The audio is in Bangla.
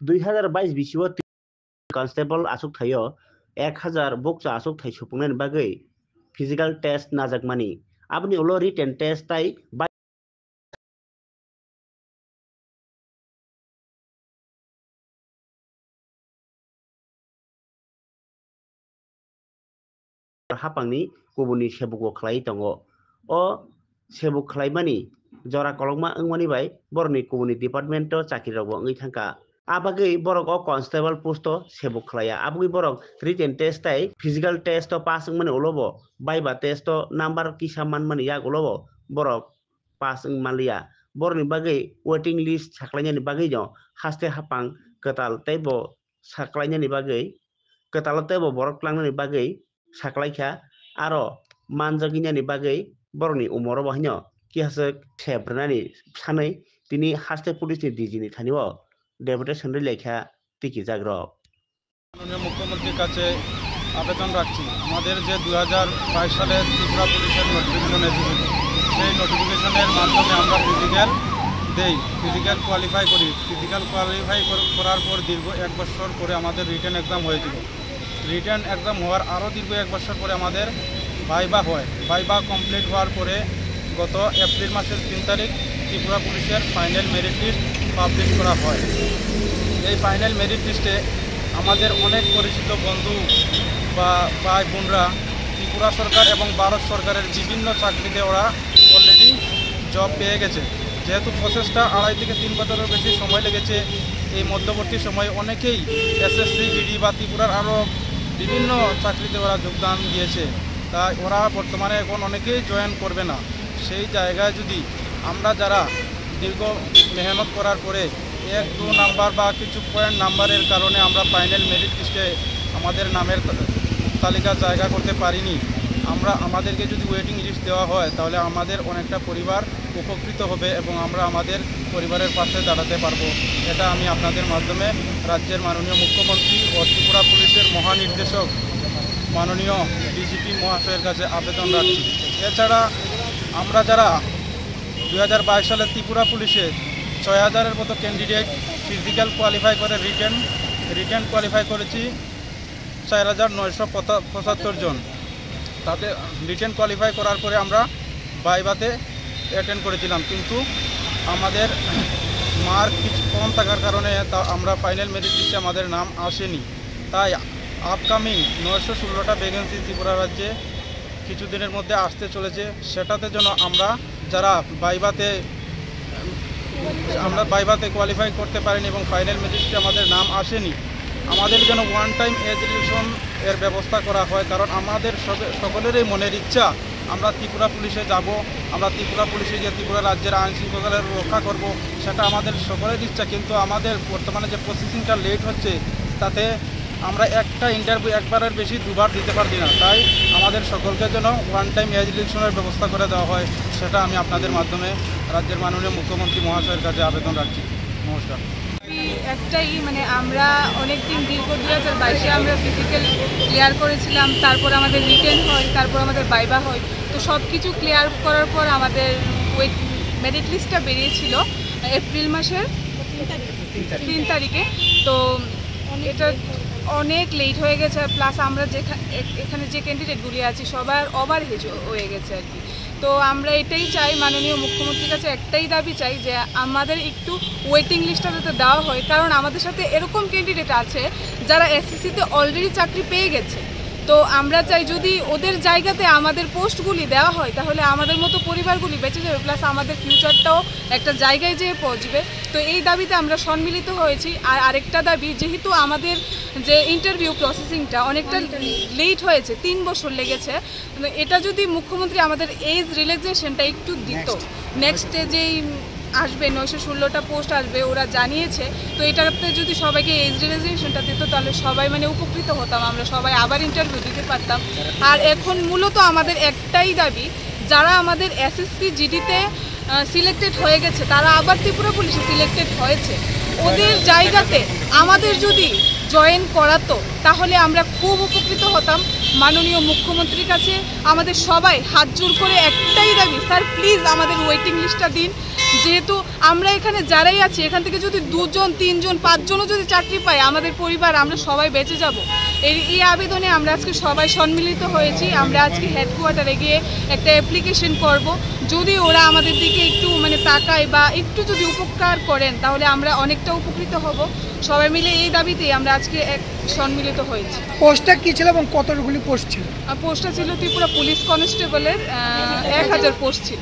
2022 बिसिव कन्स्टेबल आसुक थायो 1000 बक्सा आसुक थाय सुपुंनायनि बागै फिजिकल टेस्ट नाजाकमानि आबनि उलो रिटेन टेस्ट ताई हापांनि गुबुननि सेबुक खालाय दङ अ सेबुक खालायमानि जरा कलमा अंमानि बाय बरनि गुबुननि डिपार्टमेन्ट चाकरि रावबो अंगै थांका आबागै बरक अ कन्स्टेबल पोस्ट सेबुक खालाया आबगै बरक रिटेन टेस्ट ताई फिजिकल टेस्ट पास अंमानि उलोबो बायबा टेस्ट नाम्बार किसा मानमानि याग उलोबो बरक पास अंमालिया बरनि बागै वेटिंग लिस्ट साख्लायनायनि बागै दं हास्ते हापां कताल तैबो साख्लायनायनि बागै कताल तैबो बरक लांनायनि बागै साख्लायखा आरो मानजागिनायनि बागै बरनि उमरो बहनो किहासे सेब्रनानि सानै तिनि हास्ते पुलिसनि डिजिनि थानिओ डेपुटेशन লেখা টিকি জাগ্র মাননীয় মুখ্যমন্ত্রীর কাছে আবেদন রাখছি আমাদের যে 2022 সালে ত্রিপুরা পুলিশের নোটিফিকেশন এসেছিল সেই নোটিফিকেশনের মাধ্যমে আমরা ফিজিক্যাল কোয়ালিফাই করি ফিজিক্যাল কোয়ালিফাই করার পর দীর্ঘ 1 বছর পরে আমাদের রিটেন এক্সাম হয়েছিল রিটেন এক্সাম হওয়ার আরও দীর্ঘ 1 বছর পরে আমাদের ভাইবা হয় ভাইবা কমপ্লিট হওয়ার পরে গত এপ্রিল মাসের 3 তারিখ ত্রিপুরা পুলিশের ফাইনাল মেরিট লিস্ট পাবলিশ করা হয় এই ফাইনাল মেরিট লিস্টে আমাদের অনেক পরিচিত বন্ধু বা ভাই বোনরা ত্রিপুরা সরকার এবং ভারত সরকারের বিভিন্ন চাকরিতে ওরা অলরেডি জব পেয়ে গেছে যেহেতু প্রসেসটা 2.5 থেকে 3 বছরের বেশি সময় লেগেছে এই মধ্যবর্তী সময়ে অনেকেই এসএসসি জিডি বা ত্রিপুরার আরও বিভিন্ন চাকরিতে ওরা যোগদান দিয়েছে তাই ওরা বর্তমানে এখন অনেকেই জয়েন করবে না সেই জায়গায় যদি আমরা যারা দীর্ঘ মেহনত করার পরে 1-2 নাম্বার বা কিছু পয়েন্ট নাম্বারের কারণে আমরা ফাইনাল মেরিট লিস্টে আমাদের নামের তালিকা জায়গা করতে পারিনি আমাদেরকে যদি ওয়েটিং লিস্ট দেওয়া হয় তাহলে আমাদের অনেকটা পরিবার উপকৃত হবে এবং আমরা আমাদের পরিবারের পাশে দাঁড়াতে পারবো এটা আমি আপনাদের মাধ্যমে রাজ্যের মাননীয় মুখ্যমন্ত্রী ও ত্রিপুরা পুলিশের মহানির্দেশক মাননীয় ডিজিপি মহাশয়ের কাছে আবেদন রাখছি এছাড়া আমরা যারা 2022 সালে ত্রিপুরা পুলিশে 6000-এর মতো ক্যান্ডিডেট ফিজিক্যাল কোয়ালিফাই করে রিটেন কোয়ালিফাই করেছি 4975 জন তাতে রিটেন কোয়ালিফাই করার পরে আমরা ভাইভাতে অ্যাটেন্ড করেছিলাম কিন্তু আমাদের মার্ক কিছু কম থাকার কারণে আমরা ফাইনাল মেরিট লিস্টে আমাদের নাম আসেনি তাই আপকামিং 916টা ভ্যাকেন্সি ত্রিপুরা রাজ্যে কিছুদিনের মধ্যে আসতে চলেছে সেটাতে যেন আমরা যারা ভাইভাতে কোয়ালিফাই করতে পারিনি এবং ফাইনাল মেরিট লিস্টে আমাদের নাম আসেনি আমাদের যেন ওয়ান টাইম এজ রিলেশন এর ব্যবস্থা করা হয় কারণ আমাদের সকলেরই মনের ইচ্ছা আমরা ত্রিপুরা পুলিশে যাব আমরা ত্রিপুরা পুলিশে গিয়ে ত্রিপুরা রাজ্যের আইন শৃঙ্খলা রক্ষা করব সেটা আমাদের সকলের ইচ্ছা কিন্তু আমাদের বর্তমানে যে প্রসেসিংটা লেট হচ্ছে তাতে আমরা একটা ইন্টারভিউ একবারের বেশি দুবার দিতে পারছি না তাই আমাদের সকলকে যেন ওয়ান টাইম এজ রিলেশনের ব্যবস্থা করে দেওয়া হয় সেটা আমি আপনাদের মাধ্যমে রাজ্যের মাননীয় মুখ্যমন্ত্রী মহাশয়ের কাছে আবেদন রাখছি নমস্কার একটাই মানে আমরা অনেক দিন দীর্ঘ 2022-এ আমরা ফিজিক্যাল ক্লিয়ার করেছিলাম তারপর আমাদের রিটেন হয় তারপর আমাদের ভাইবা হয় তো সব কিছু ক্লিয়ার করার পর আমাদের মেরিট লিস্টটা বেরিয়েছিল এপ্রিল মাসের 3 তারিখে তো এটা অনেক লেট হয়ে গেছে প্লাস আমরা এখানে যে ক্যান্ডিডেটগুলি আছি সবার ওভারহেজ হয়ে গেছে আর কি তো আমরা এটাই চাই মাননীয় মুখ্যমন্ত্রীর কাছে একটাই দাবি চাই যে আমাদের একটু ওয়েটিং লিস্টটা যাতে দেওয়া হয় কারণ আমাদের সাথে এরকম ক্যান্ডিডেট আছে যারা এসএসসিতে অলরেডি চাকরি পেয়ে গেছে তো আমরা চাই যদি ওদের জায়গাতে আমাদের পোস্টগুলি দেওয়া হয় তাহলে আমাদের মতো পরিবারগুলি বেঁচে যাবে প্লাস আমাদের ফিউচারটাও একটা জায়গায় যেয়ে পৌঁছবে তো এই দাবিতে আমরা সম্মিলিত হয়েছি আর আরেকটা দাবি যেহেতু আমাদের যে ইন্টারভিউ প্রসেসিংটা অনেকটা লেট হয়েছে 3 বছর লেগেছে এটা যদি মুখ্যমন্ত্রী আমাদের এজ রিল্যাক্সেশনটা একটু দিত নেক্সটে যেই আসবে 916টা পোস্ট আসবে ওরা জানিয়েছে তো এটাতে যদি সবাইকে এজ রিল্যাক্সেশনটা দিত তাহলে সবাই মানে উপকৃত হতাম আমরা সবাই আবার ইন্টারভিউ দিতে পারতাম আর এখন মূলত আমাদের একটাই দাবি যারা আমাদের এসএসসি জিডিতে সিলেক্টেড হয়ে গেছে তারা আবার ত্রিপুরা পুলিশে সিলেক্টেড হয়েছে ওদের জায়গাতে আমাদের যদি জয়েন করাতো তাহলে আমরা খুব উপকৃত হতাম মাননীয় মুখ্যমন্ত্রীর কাছে আমাদের সবাই হাত জোড় করে একটাই দাবি স্যার প্লিজ আমাদের ওয়েটিং লিস্টটা দিন যেহেতু আমরা এখানে যারাই আছি এখান থেকে যদি 2 জন 3 জন 5 জনও যদি চাকরি পাই আমাদের পরিবার আমরা সবাই বেঁচে যাব। এই আবেদনে আমরা আজকে সবাই সম্মিলিত হয়েছি। আমরা আজকে হেডকোয়ার্টারে গিয়ে একটা অ্যাপ্লিকেশন করব। যদি ওরা আমাদের দিকে একটু তাকায় বা একটু যদি উপকার করেন তাহলে আমরা অনেকটা উপকৃত হব। সবাই মিলে এই দাবিতেই আমরা আজকে সম্মিলিত হয়েছি। পোস্টটা কি ছিল এবং কতগুলি পোস্ট ছিল? পোস্টটা ছিল ত্রিপুরা পুলিশ কনস্টেবলের 1000 পোস্ট ছিল।